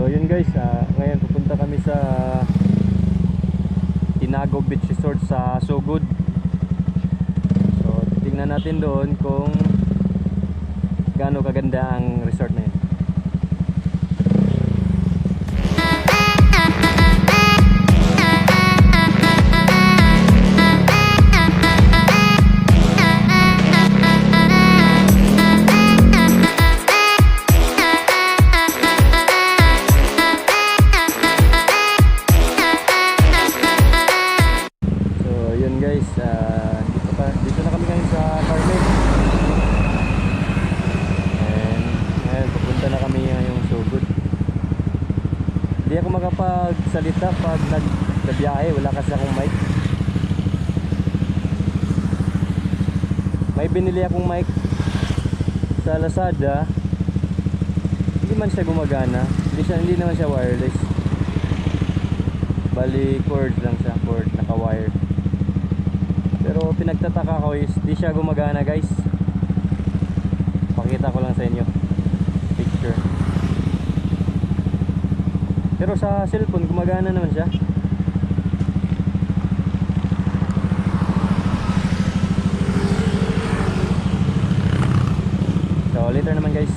So yun guys, ngayon pupunta kami sa Tinago Beach Resort sa Sugod. So titingnan natin doon kung gaano kaganda ang resort na yun. Dito na kami ngayon sa Carmen. And ngayon pupunta na kami ngayong Sugod. Hindi ako makapagsalita pag nagbiyahe, wala kasi akong mic. May binili akong mic sa Lazada. Hindi man siya gumagana. Hindi naman siya wireless. Bali cord lang siya, cord naka-wire. Pero pinagtataka ko is di siya gumagana guys. Pakita ko lang sa inyo picture. Pero sa cellphone gumagana naman siya. So later naman guys.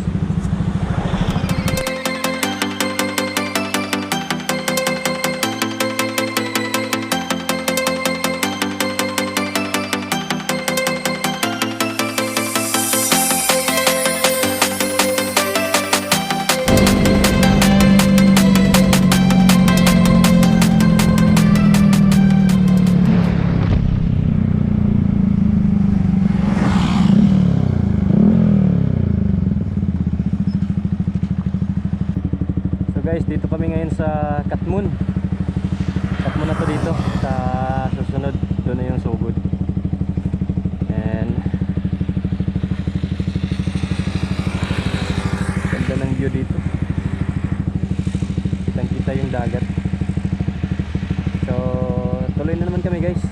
Guys, dito kami ngayon sa Katmon. Katmon na to dito. Sa susunod, doon na yung Sugod. And ganda ng view dito. Kitang kita yung dagat. So tuloy na naman kami guys.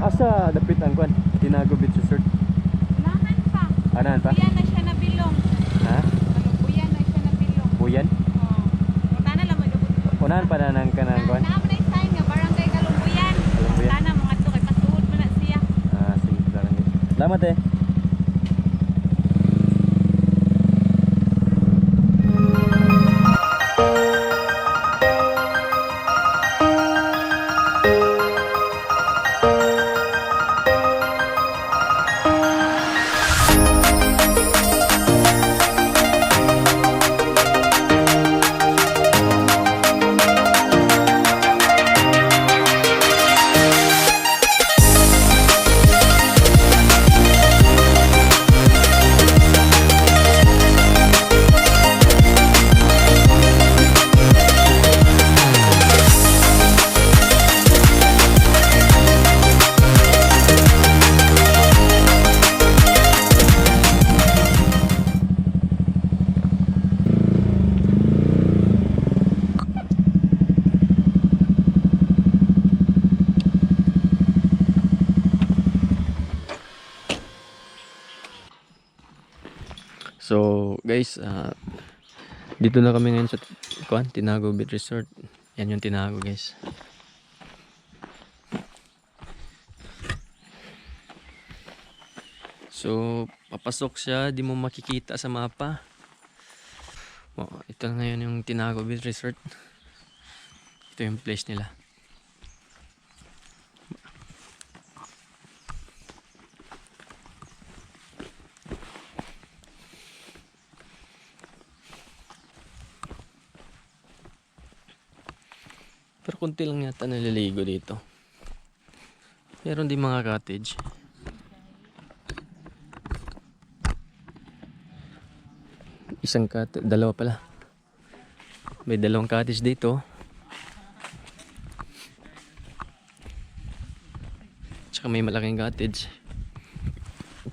Asa dapit ang kwan? Tinago Beach Resort. Unahan pa. Anan pa? Buyan na siya na bilong. Ha? Buyan na siya na bilong. Buyan? Oo. Mutana lang magabot. Unahan pa na ng kanang kwan? Naa pa na sign nga barangay Kalumbuyan. Kalumbuyan. Mutana mga to kay pasuod man na siya. Ah, sige lang. Salamat eh. So guys, dito na kami ngayon sa Tinago Beach Resort. Yan yung Tinago guys. So papasok siya, di mo makikita sa mapa. Oh, ito na ngayon yung Tinago Beach Resort. Ito yung place nila. Pero konti lang yata naliligo dito. Meron din mga cottage. Dalawa pala. May dalawang cottage dito. Tsaka may malaking cottage.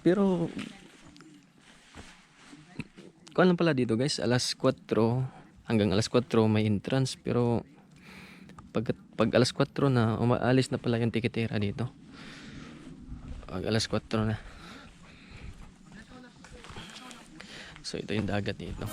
Pero kuan lang pala dito guys, alas 4 hanggang alas 4 may entrance, pero pag alas 4 na umaalis na pala yung tiketera dito. Pag alas 4 na. So ito yung dagat dito.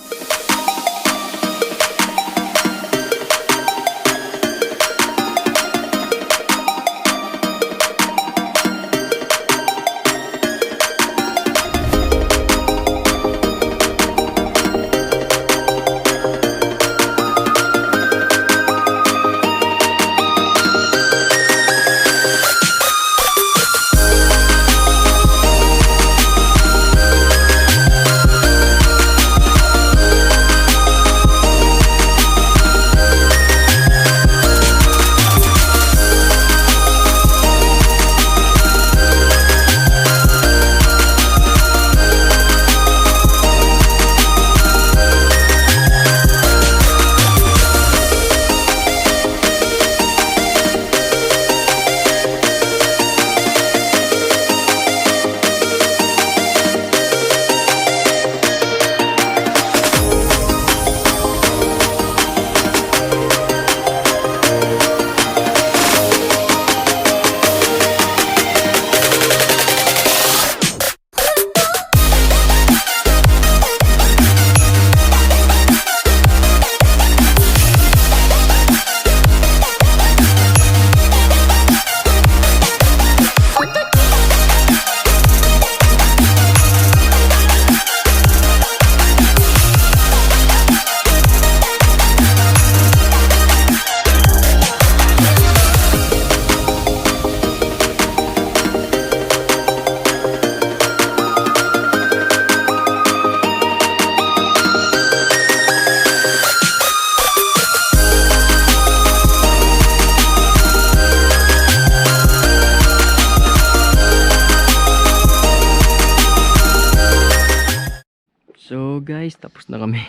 So guys, tapos na kami.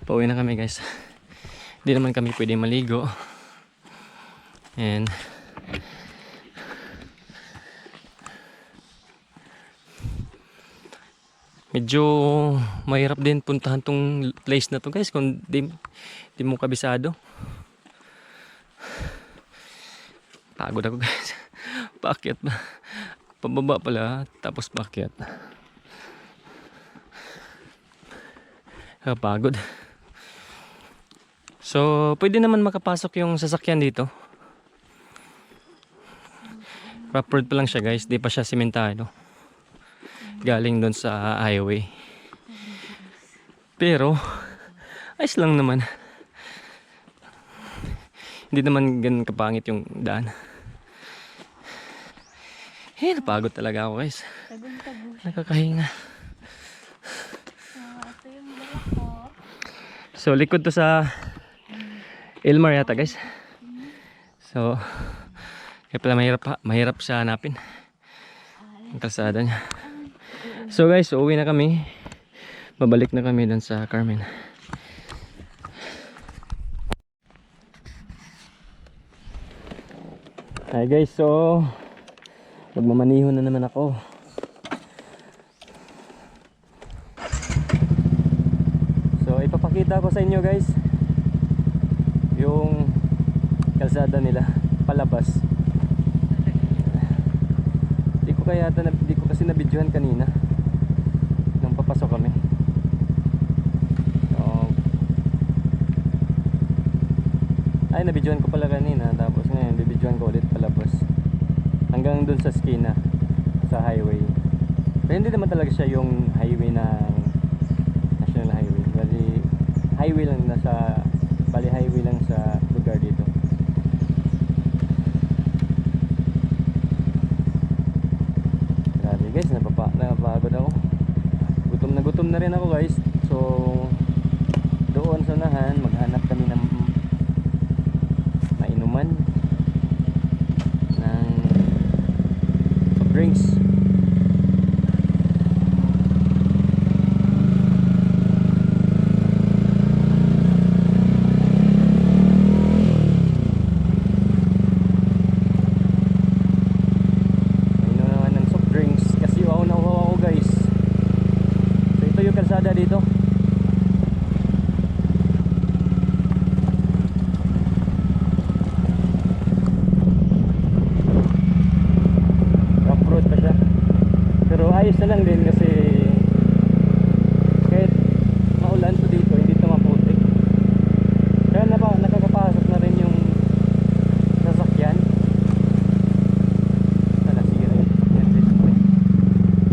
Pauwi na kami guys. Hindi naman kami pwede maligo. And medyo mahirap din puntahan tong place na to guys kung di mo kabisado. Pagod ako guys. paakyat na. Pababa pala, tapos paakyat. Kapagod. So, pwede naman makapasok yung sasakyan dito. Rough road pa lang siya guys, di pa siya simentado. Galing doon sa highway. Pero, ayos lang naman. Hindi naman ganun kapangit yung daan. Napagod talaga ako guys. Tagong-tago. Nakakahinga. Ito yung dala ko. So, likod to sa Ilmar yata guys. So, kaya pala mahirap siya hanapin. Ang kalsada niya. So guys, uuwi na kami. Babalik na kami dun sa Carmen. Hi guys, so magmamaniho na naman ako. So ipapakita ko sa inyo guys yung kalsada nila palabas. Di ko kasi nabidyohan kanina nung papasok kami. So, nabidyohan ko pala kanina, tapos ngayon bibidyohan ko ulit palabas hanggang dun sa skina sa highway. Pero hindi naman talaga siya yung highway ng national highway, bali highway lang sa lugar dito. Grabe guys, napapagod ako. Gutom na rin ako guys. So doon sa unahan maghanap kami ng mainuman, ng drinks. Kalsada dito. Rough road pa siya. Pero ayos na lang din kasi kahit maulan to dito, hindi ito maputik. Kaya nakakapasok na rin yung sasakyan.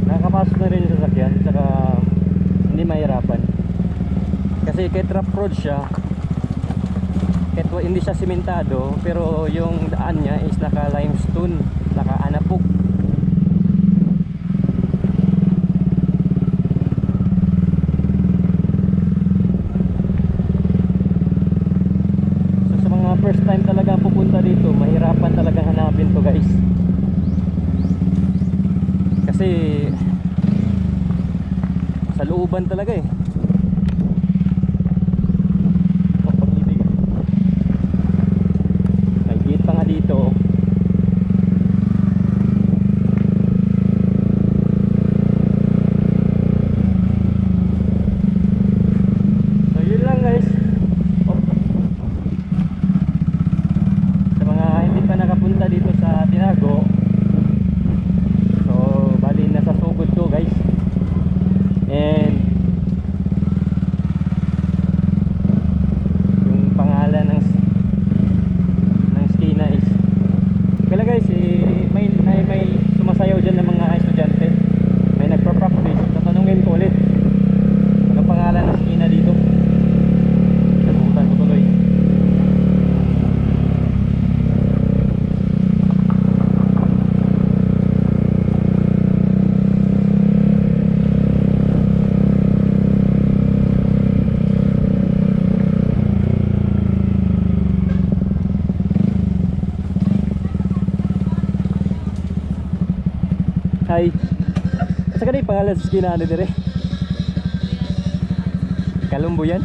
Nakakapasok na rin yung sasakyan, tsaka hindi mahirapan kasi kahit rough road siya, kahit hindi siya simentado, pero yung daan niya is naka limestone, naka anapog. So sa mga first time talaga pupunta dito, mahirapan talaga hanapin to guys, kasi sa looban talaga eh. Pag-ibig. May gate pa nga dito. So yun lang guys. Sa mga hindi pa nakapunta dito sa Tinago, so bali nasa sugod to guys. And yung pangalan ng skina is kaya guys, may sumasayaw dyan ng mga estudyante, may nagpa-practice. Tatanungin ko ulit anong pangalan ng skina dito. Nabutan ko tuloy. Hi. Asa ka na yung pangalan sa skina ano dire? Kalumbuyan?